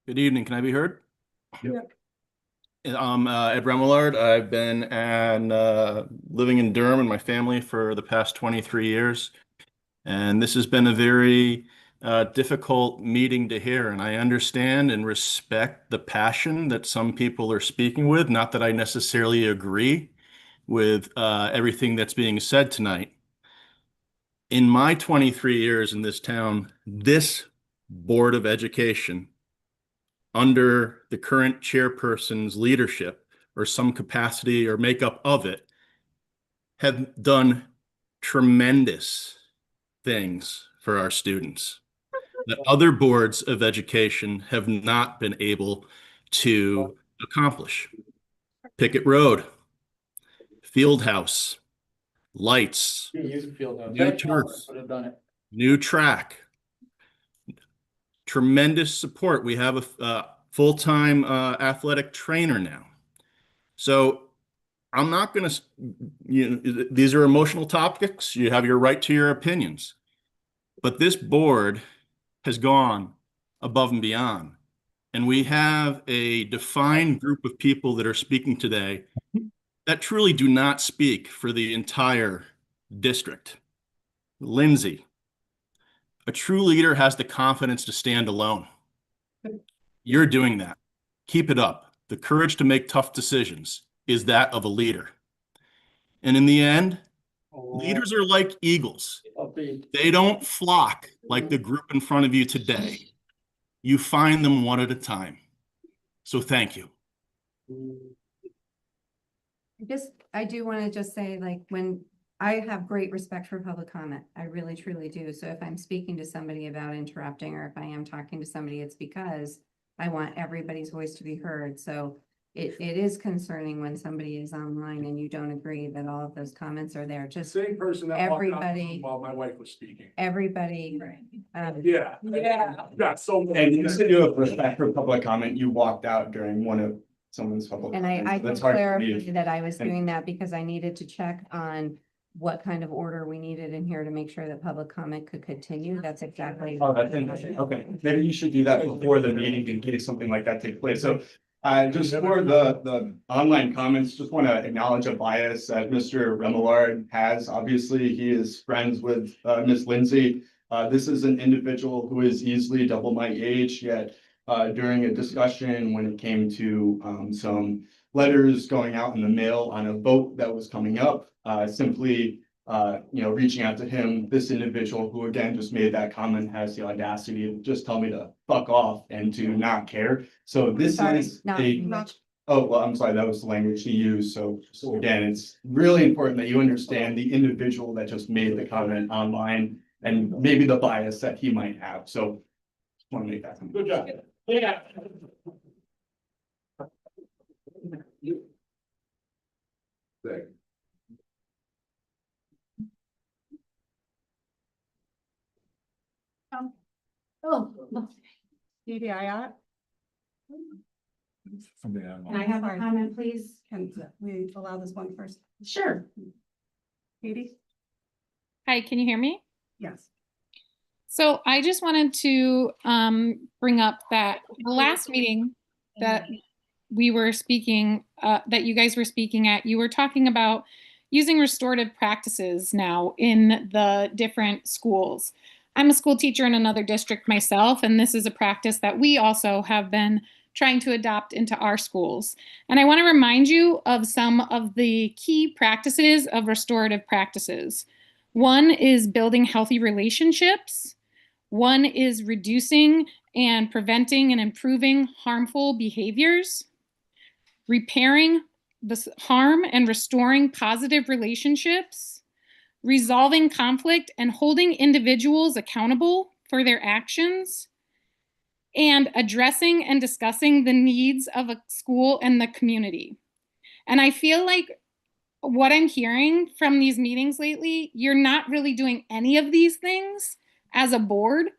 Good evening. Can I be heard? Yep. I'm Ed Remillard. I've been living in Durham and my family for the past 23 years. And this has been a very difficult meeting to hear. And I understand and respect the passion that some people are speaking with. Not that I necessarily agree with everything that's being said tonight. In my 23 years in this town, this Board of Education, under the current chairperson's leadership or some capacity or makeup of it, have done tremendous things for our students that other boards of education have not been able to accomplish. Picket Road, Field House, lights, new turf, new track, tremendous support. We have a full-time athletic trainer now. So I'm not going to, these are emotional topics. You have your right to your opinions. But this board has gone above and beyond. And we have a defined group of people that are speaking today that truly do not speak for the entire district. Lindsay, a true leader has the confidence to stand alone. You're doing that. Keep it up. The courage to make tough decisions is that of a leader. And in the end, leaders are like eagles. They don't flock like the group in front of you today. You find them one at a time. So thank you. I do want to just say, like, when I have great respect for public comment, I really truly do. So if I'm speaking to somebody about interrupting, or if I am talking to somebody, it's because I want everybody's voice to be heard. So it is concerning when somebody is online and you don't agree that all of those comments are there. Just Same person that walked out everybody, while my wife was speaking. everybody. Yeah. Got so many. And you said you have respect for public comment. You walked out during one of someone's public And comments. I can That's hard for me clarify to- that I was doing that because I needed to check on what kind of order we needed in here to make sure that public comment could continue. That's exactly. Oh, that's interesting. Okay, maybe you should do that before the meeting in case something like that takes place. So just for the online comments, just want to acknowledge a bias that Mr. Remillard has. Obviously, he is friends with Miss Lindsay. This is an individual who is easily double my age, yet during a discussion when it came to some letters going out in the mail on a vote that was coming up, simply reaching out to him, this individual who again just made that comment has the audacity to just tell me to fuck off and to not care. So this is oh, well, I'm sorry, that was the language he used. So again, it's really important that you understand the individual that just made the comment online and maybe the bias that he might have. So just want to make that. Good job. Yeah. DDIR. Can I have a comment, please? Can we allow this one first? Sure. Katie? Hi, can you hear me? Yes. So I just wanted to bring up that the last meeting that we were speaking, that you guys were speaking at, you were talking about using restorative practices now in the different schools. I'm a school teacher in another district myself, and this is a practice that we also have been trying to adopt into our schools. And I want to remind you of some of the key practices of restorative practices. One is building healthy relationships. One is reducing and preventing and improving harmful behaviors, repairing the harm and restoring positive relationships, resolving conflict and holding individuals accountable for their actions, and addressing and discussing the needs of a school and the community. And I feel like what I'm hearing from these meetings lately, you're not really doing any of these things as a board.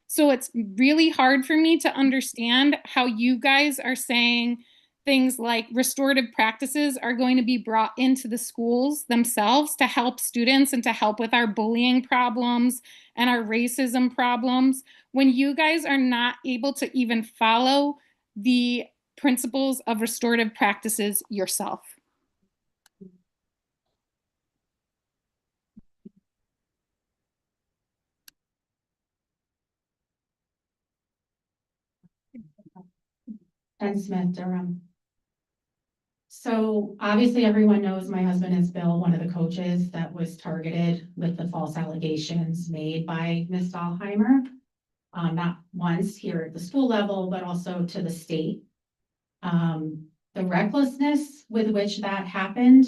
So it's really hard for me to understand how you guys are saying things like restorative practices are going to be brought into the schools themselves to help students and to help with our bullying problems and our racism problems, when you guys are not able to even follow the principles of restorative practices yourself? Ken Smith, Durham. So obviously everyone knows my husband is Bill, one of the coaches that was targeted with the false allegations made by Ms. Dahlheimer. Not once here at the school level, but also to the state. The recklessness with which that happened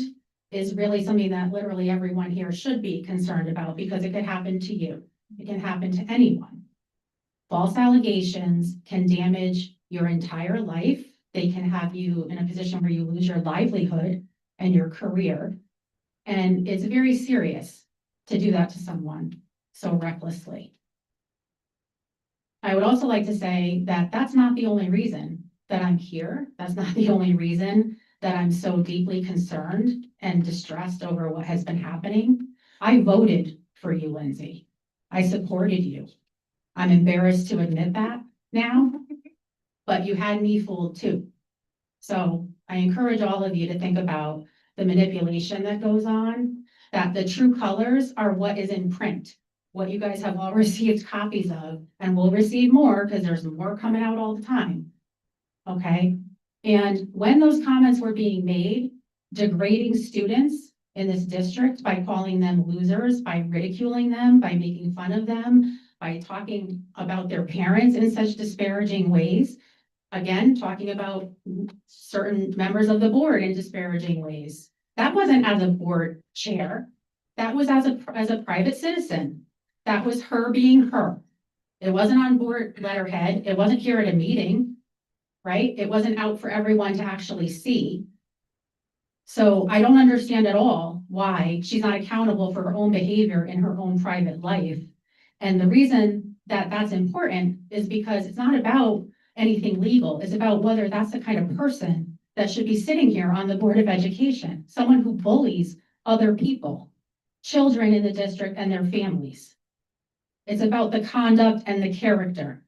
is really something that literally everyone here should be concerned about, because it could happen to you. It can happen to anyone. False allegations can damage your entire life. They can have you in a position where you lose your livelihood and your career. And it's very serious to do that to someone so recklessly. I would also like to say that that's not the only reason that I'm here. That's not the only reason that I'm so deeply concerned and distressed over what has been happening. I voted for you, Lindsay. I supported you. I'm embarrassed to admit that now, but you had me fooled too. So I encourage all of you to think about the manipulation that goes on, that the true colors are what is in print, what you guys have all received copies of, and will receive more because there's more coming out all the time. Okay? And when those comments were being made, degrading students in this district by calling them losers, by ridiculing them, by making fun of them, by talking about their parents in such disparaging ways, again, talking about certain members of the board in disparaging ways. That wasn't as a board chair. That was as a private citizen. That was her being her. It wasn't on board letterhead. It wasn't here at a meeting, right? It wasn't out for everyone to actually see. So I don't understand at all why she's not accountable for her own behavior in her own private life. And the reason that that's important is because it's not about anything legal. It's about whether that's the kind of person that should be sitting here on the Board of Education, someone who bullies other people, children in the district and their families. It's about the conduct and the character.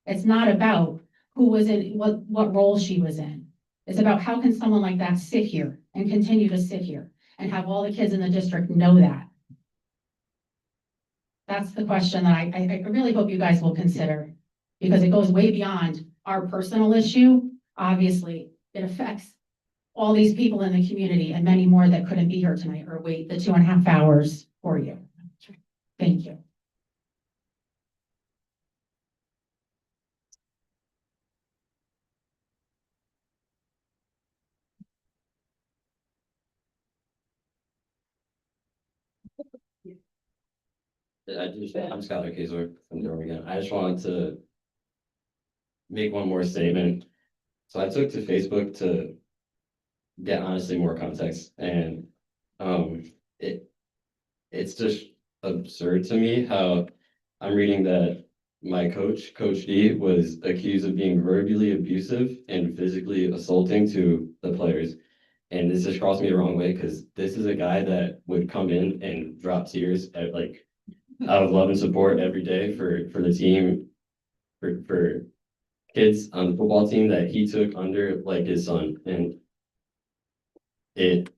It's not about who was in, what role she was in. It's about how can someone like that sit here and continue to sit here and have all the kids in the district know that. That's the question that I really hope you guys will consider, because it goes way beyond our personal issue. Obviously, it affects all these people in the community and many more that couldn't be here tonight or wait the 2.5 hours for you. Thank you. I'm Skylar Kazor from Durham again. I just wanted to make one more statement. So I took to Facebook to get honestly more context, and it's just absurd to me how I'm reading that my coach, Coach D, was accused of being verbally abusive and physically assaulting to the players. And this just crossed me the wrong way, because this is a guy that would come in and drop tears at out of love and support every day for the team, for kids on the football team that he took under like his son. And it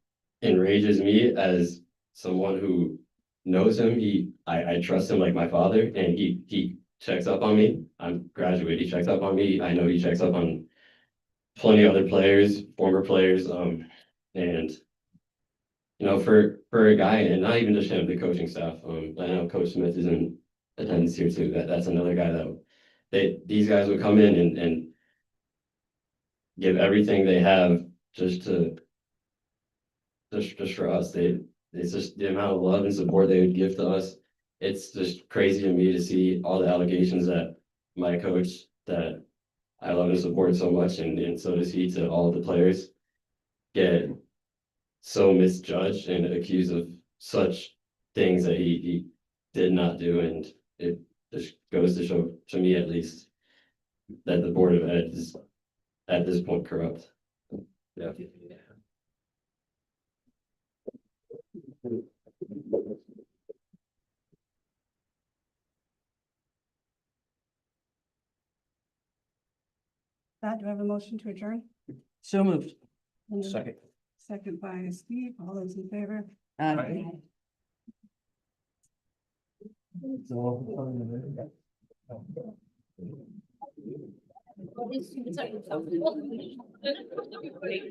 enrages me as someone who knows him. I trust him like my father, and he checks up on me. I'm graduated, he checks up on me. I know he checks up on plenty of other players, former players, and you know, for a guy, and not even just him, the coaching staff. I know Coach Smith is in attendance here too. That's another guy that these guys would come in and give everything they have just for us. It's just the amount of love and support they would give to us. It's just crazy to me to see all the allegations that my coach, that I love and support so much, and so does he, to all of the players, get so misjudged and accused of such things that he did not do. And it just goes to show, to me at least, that the Board of Ed is at this point corrupt. Yeah. That, do I have a motion to adjourn? So moved. Second. Second by Steve, all those in favor? So.